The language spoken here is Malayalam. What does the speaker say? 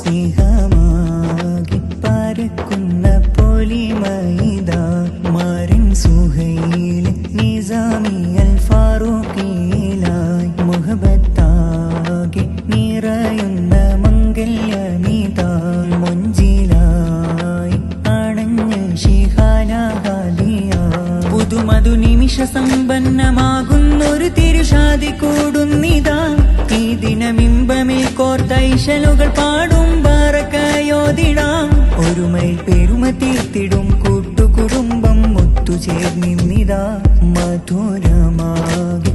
സ്നേഹമാകി പരക്കുന്ന പൊലിമൈദ മാരൻ സുഹൈൽ നിസാമി അൽ ഫാറൂഖിലായി മുഹബത്താകി നിറയുന്ന മംഗല്യമിത മൊഞ്ചിലായി അണഞ്ഞ് ശിഖാനാഹാലിയ പുതുമധു നിമിഷ സമ്പന്നമാകുന്നൊരു തിരുഷാദി കൂടുന്നിതാ ഈ ദിനമിമ്പമിൽ കോർത്തൈശലുകൾ പാടും ബറക്കയോതിടാം ഒരുമൈ പെരുമ തീർത്തിടും കൂട്ടുകുടുംബം ഒത്തുചേർന്നിന്നിതാ മധുരമാകി